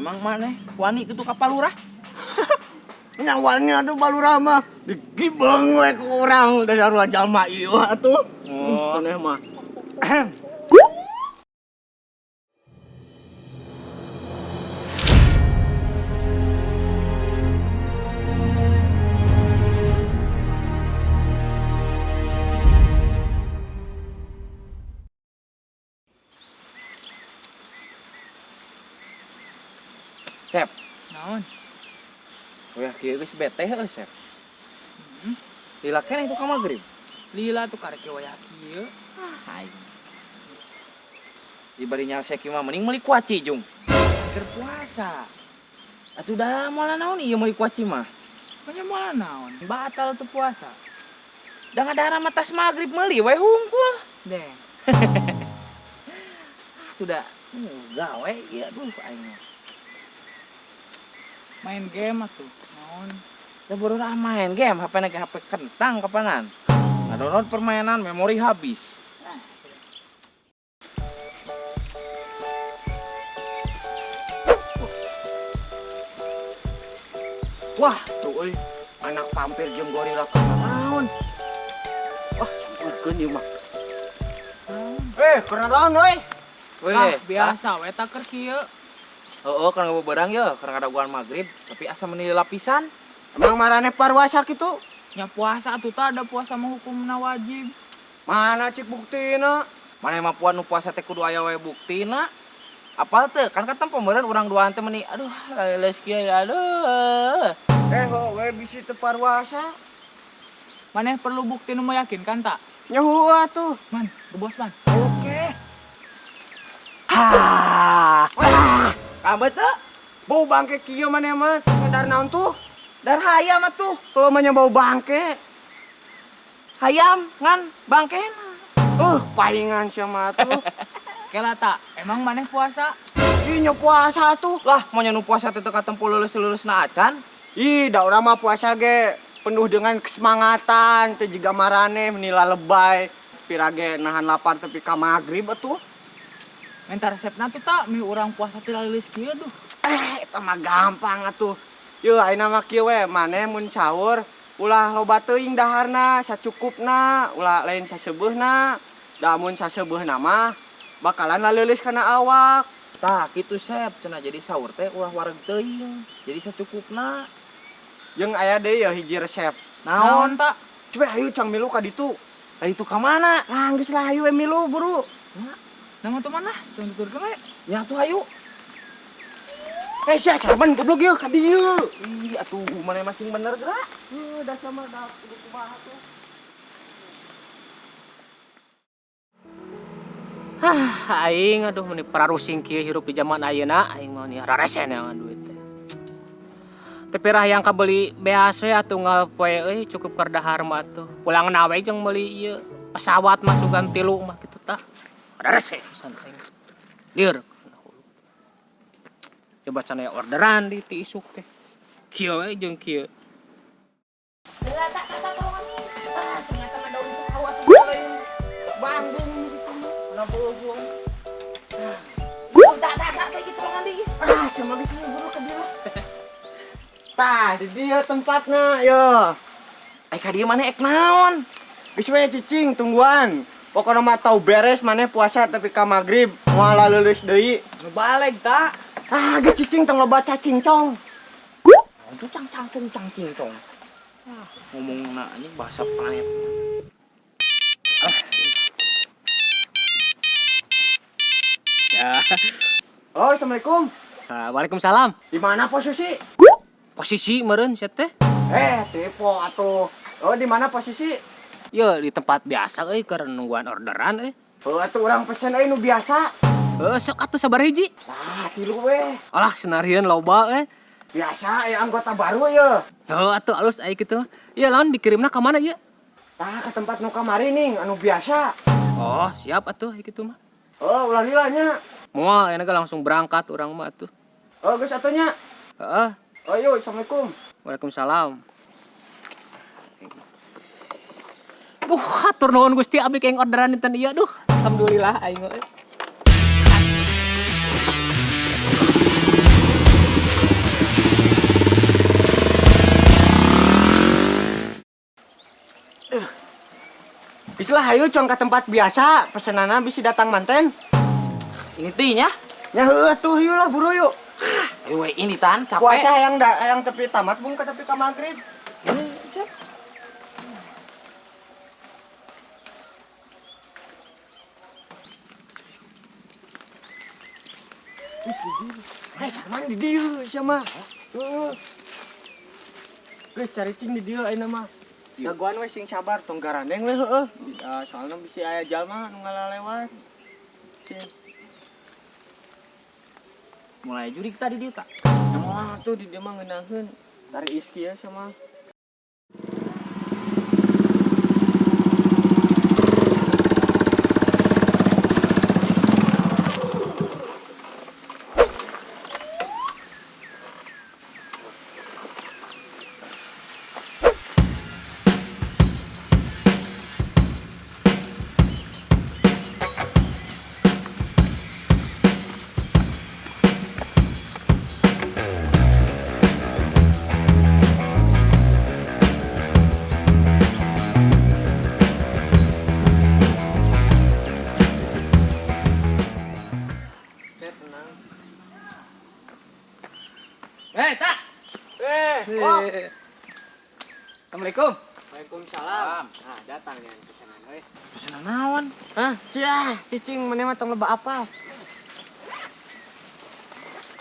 Emang mana wani kitu ka palurah? Yang wani atuh palurah mah digibeng we ku urang dasar jalma ieu atuh. Oh, Aneh mah. Sep. Naon? Wah, kieu geus bete heuh, Sep. Lila keneh itu ka magrib. Lila tuh karek wayah kieu. Aing. Di bari nyalsek mah mending meuli kuaci, Jung. Keur puasa. Atuh da moal naon ieu meuli kuaci mah? Banyak malah naon? Batal tuh puasa. Da ngadara matas magrib meuli we hungkul. Deng. Atuh da gawe ieu aduh aing mah. Main game atuh. Naon? Da baru main game, HP na HP kentang kapanan. Ngadownload permainan memori habis. Wah, tuh euy, anak pampir jeung gorila kana naon. Wah, sampurkeun ieu mah. Kena naon euy? Ah, biasa we tak keur kieu. Heeh, kan ngabeberang ya, karena ngadaguan magrib, tapi asa menilai lapisan. Emang marane parwasa kitu? Nya puasa atuh tah ada puasa mah hukumna wajib. Mana cik buktina? Mana mah puan nu puasa teh kudu aya we buktina. Apal teu? Kan katem pemeureun urang duaan teh meuni, aduh, leles kieu ya, aduh. Ho we bisi teu parwasa. Maneh perlu bukti nu meyakinkan tak? Nyahu atuh. Man, bos man. Oke. Hah. Kamu teu? Bau bangke kieu maneh mah, sekedar naon tuh? Dar hayam atuh. Kalau mah bau bangke. Hayam ngan bangkena. Palingan sia mah tuh. Kela tak? Emang maneh puasa? Ih nya puasa tuh. Lah, mau nu puasa teh teu katempo lulus-lulusna acan. Ih, da urang mah puasa ge penuh dengan kesemangatan, teu jiga marane menila lebay. Pirage nahan lapar tepi ka magrib atuh. Minta resepna tuh tak? Mi urang puasa teh leulis kieu duh. Eta mah gampang atuh. Yeuh, ayeuna mah kieu we, maneh mun sahur ulah loba teuing daharna, sacukupna, ulah lain saseubeuna. Da mun saseubeuna mah bakalan leulis kana awak. Tah, kitu Sep, cenah jadi sahur teh ulah wareg teuing. Jadi sacukupna. Jeung aya deui ya hiji resep. Naon tak? Coba ayo cang milu ka ditu. Ka ditu ka mana? Lah geus lah ayo we milu buru. Nama tuh mana? Coba tuturkeun we. Nya tuh hayu. Sia sarban goblok ieu ka dieu. Ih, atuh mana masing bener gerak. Da sama da kudu kumaha tuh. Aing aduh meni pararusing kieu hirup di zaman ayeuna aing mah nih raresen yang duit teh. Tapi rah yang kabeli beas we atuh ngapoe euy cukup keur dahar mah atuh. Pulang nawe jeung meuli ieu pesawat masukan 3 mah kitu tah. Raresen pisan aing. Lieur. Coba cenah orderan di ti isuk teh. Kieu we jeung kieu. Bandung na beugung. Sama geus buru ka dieu. Tah, di dieu tempatna yo. Ka dieu maneh ek naon? Geus we cicing tungguan. Pokona mah tau beres maneh puasa tapi ka magrib moal leuleus deui. Nu baleg tak? Ge cicing tong loba cacing cong. Itu cangcing tong. Ngomongna anjing bahasa planet. Ya. Oh, assalamualaikum. Waalaikumsalam. Di mana posisi? Posisi meureun sia teh? Tipe atuh. Oh, di mana posisi? Ya di tempat biasa euy keur nungguan orderan euy. Atuh urang pesen nu biasa. Sok atuh sabar hiji. Tah, 3 we. Alah senarieun loba euy. Biasa anggota baru ye. Atuh alus aya kitu. Ya lawan dikirimna ka mana ieu? Tah, ke tempat nu kamari ning anu biasa. Oh, siap atuh kitu mah. Oh, ulah lilanya. Moal enak langsung berangkat urang mah atuh. Oh, geus atunya. Heeh. Oh, yuk, assalamualaikum. Waalaikumsalam. Hatur nuhun Gusti abi keng orderan dinten ieu duh. Alhamdulillah aing Bislah hayu cong ke tempat biasa, pesenana bisa datang manten. Ini tinya. Ya heueuh tuh yuk lah buru yuk. Ini tan capek. Puasa yang tepi tamat bung ke tepi ka maghrib. Sarman di dieu sama. Geus cari cing di dieu ayeuna mah. Dagoan we sing sabar tong garandeng we heueuh. Soalna bisi aya jalma nu ngalalewat. Cing. Mulai jurig tadi dia tak. Namoan tuh di dia mah ngeunaheun. Tari iski ya sama. Tak. Oh. Assalamualaikum. Waalaikumsalam. Nah, datang yang pesanan euy. Pesanan naon? Hah? Cia, cicing mana mah tong loba apal.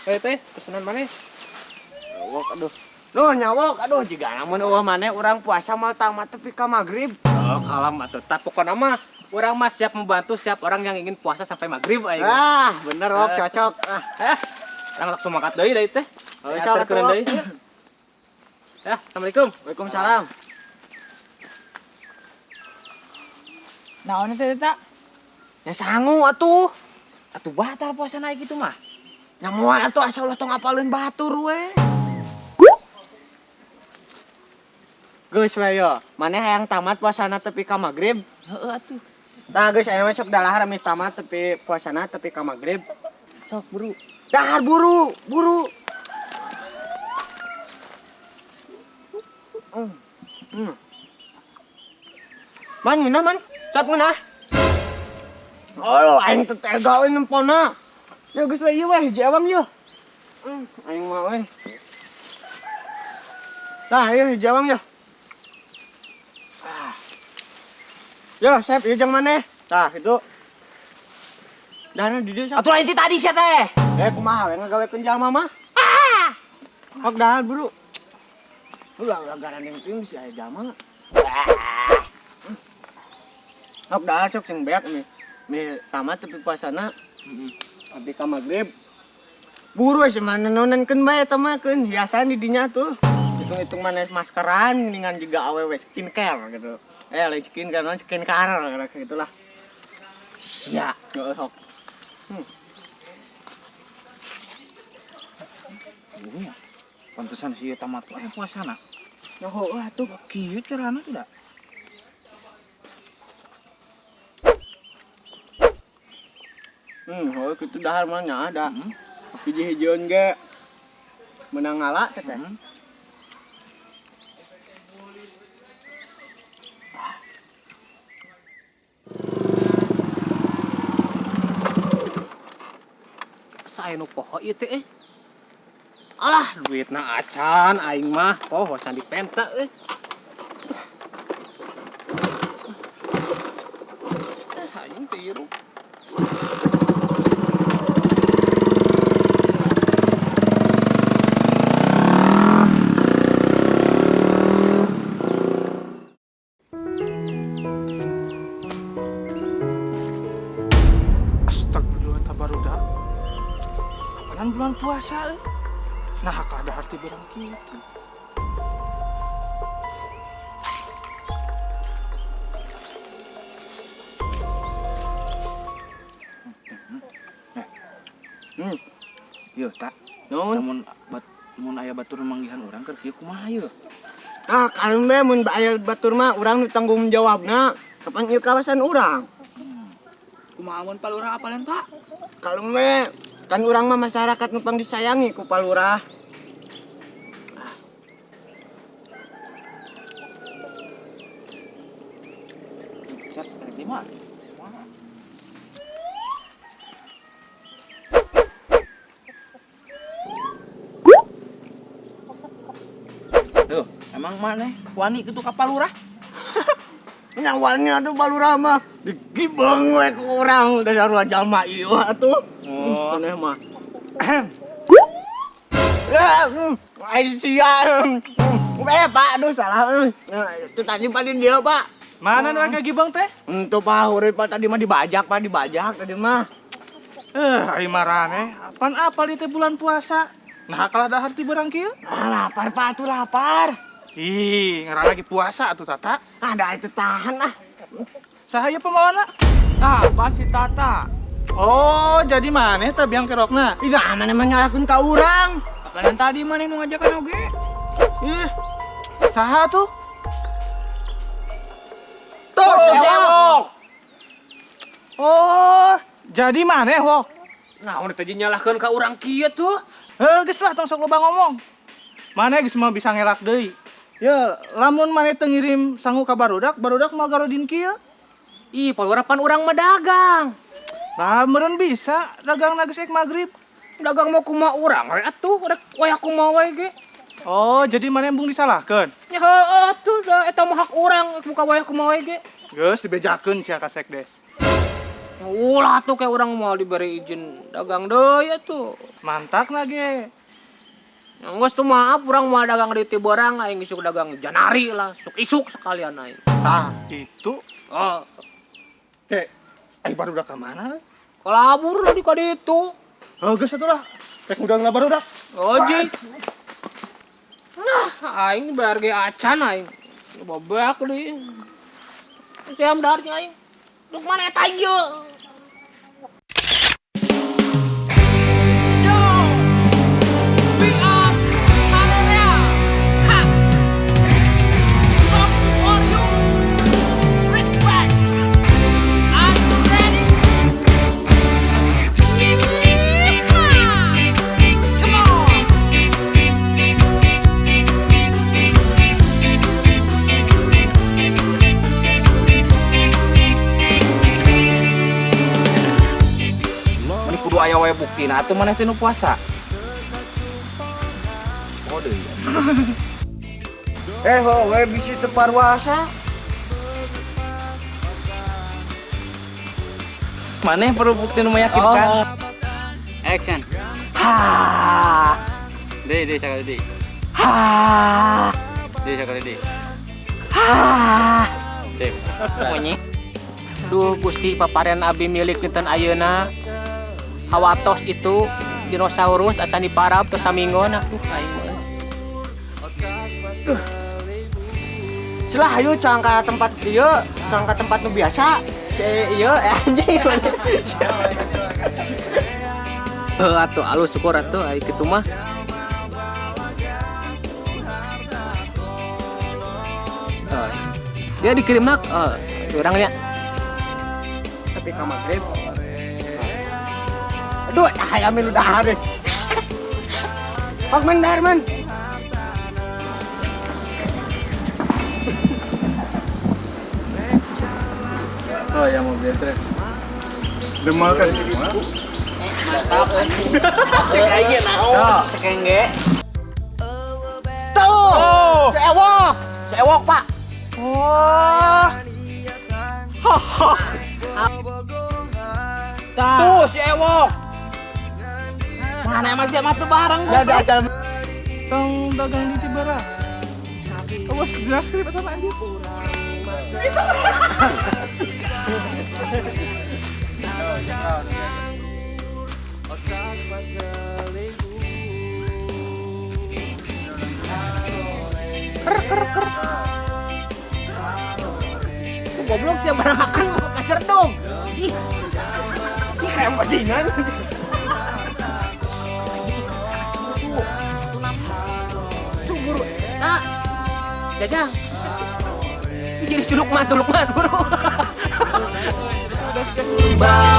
Teh, pesanan mana? Nyawok aduh. Nuh nyawok aduh jiga namun eueuh maneh urang puasa mal tamat tepi ka maghrib. Oh, kalem atuh. Tah pokona mah urang mah siap membantu setiap orang yang ingin puasa sampai maghrib aing. Ah, bener wok cocok. Urang langsung makat deui da teh. Oh, Atur keureun deui. Ya, assalamualaikum. Waalaikumsalam. Naon teh tak? Ya sangu atuh. Atuh batal puasa naik gitu mah. Nya moal atuh asa ulah tong apaleun batur we. Geus we yo, maneh hayang tamat puasana tepi ka maghrib. Heeh atuh. Tah geus aya mah sok dalahar mi tamat tepi puasana tepi ka maghrib. Sok buru. Dahar buru, buru. Man ngeunah man, cap ngeunah. Oh, aing teh tega we nempona. Ya geus we ieu we hiji awang ieu. Aing mah we. Tah, ieu hiji awang ieu. Yo, Sep, ieu jeung maneh. Tah, kitu. Dana di dieu. Atuh lain ti tadi sia teh. Kumaha we ngagawekeun jalma mah? Hok dahar buru. Ulah garandeng teuing si aya jalma. Hok dahar sok sing beak mi tamat tepi puasana. Tapi ka maghrib. Buru we mana nonenkeun bae eta mah keun hiasan di dinya tuh. Hitung-hitung maneh maskeran geuningan juga awewe skincare gitu. Lain skincare non skincare gitu lah. Ya. Heeh hok. Iya. Pantesan si tamat wae puasana. Ya heueuh atuh. Kieu carana tidak. Heueuh kitu dahar mah nya ada. Hiji-hijieun ge menang ngala teh. Sae nu poho ieu teh Alah, duitna acan aing mah poho can dipenta euy. Aing tiru. Astagfirullah tabarudak. Apaan bulan puasa? Nah, kada arti berang gitu. Yo tak. Naon? Mun aya batur manggihan urang keur kieu kumaha ieu? Ah, kalem we mun aya batur mah urang nu tanggung jawabna. Kapan ieu kawasan urang? Kumaha mun palurah apalen tak? Kalem we. Kan urang mah masyarakat nu pang disayangi ku palurah. Set, di mana? Tuh, emang mana? Wani itu kapal lurah? Yang wani atuh balura mah digibeng we ku urang dasar jalma ieu atuh. Oh. Aneh mah. Ai sia. Pak, aduh salah. Itu tadi pada dia, Pak. Mana nu kayak gibang teh? Untuk Pak urip Pak tadi mah dibajak tadi mah. Ai marane, apaan apal di teh bulan puasa? Nah kalah dahar ti barang kieu? Lapar Pak, atuh lapar. Ih, ngarana lagi puasa atuh Tata. Ada itu tahan ah. Sahaya pemawana? Apa si Tata? Oh, jadi maneh teh biang kerokna? Ih, mana emang nyalakeun ka urang. Kalian tadi mana nu ngajakan oge? Ih, saha tuh? Tuh, sewok. Oh, jadi maneh wok? Nah, udah tadi nyalahkan ke orang kia tuh. Geus lah tong sok loba ngomong. Maneh geus mah bisa ngelak deui. Ya, lamun maneh teu ngirim sangu ka barudak mah garodin kieu. Ih, pawarapan urang mah dagang. Lah meureun bisa dagang geus ek magrib. Dagang mau kumaha urang we atuh, rek waya kumaha we ge. Oh, jadi maneh embung disalahkeun. Ya heueuh atuh da eta mah hak urang, muka waya kumaha we ge. Geus dibejakeun sia ka sekdes. Ulah tuh kayak orang mau diberi izin dagang deui atuh. Mantakna ge. Geus tuh maaf urang mau dagang di Tiborang aing isuk dagang janari lah, sok isuk sekalian aing. Tah, itu Oh, teh ai barudak ka mana? kalabur di ka ditu. Oh, geus atuh lah. Rek udang barudak. Oji. Nah, aing bayar ge acan aing. Babak deui. Siam darnya aing. Duk mana eta ieu? Kudu aya wae buktina atuh maneh teh nu puasa. Oh deui. Ho, we bisi teu parwasa. Maneh perlu bukti nu meyakinkan. Action. Ha. Deh sekali deh. Ha. Deh sekali deh. Ha. Deh. Bunyi. Duh, Gusti paparean abi milik dinten ayeuna. Hawatos itu dinosaurus asa diparab teu samingon atuh aing mah. Celah ayo cang ka tempat ieu, cang ka tempat nu biasa. Ieu anjing. Atuh alus syukur atuh ai kitu mah. Dia dikirimna urangnya. Tapi ka magrib. Aduh, aya melu dahar deh. Pak Mendar, man. Oh, yang mau betres. Demal kan. Cek aja naon. Cek engge. Tuh. Sewok, Pak. Wah. Tuh si Ewok. Mana emang siapa tuh bareng? Ada acara Tong dagang di Tibara. Awas jelas skrip sama anjir. Goblok siapa barang makan kacer dong. Ih. Ih kayak bajingan. Tuh buru. Nah. Jajang. Ini jadi suluk man buru. Bye.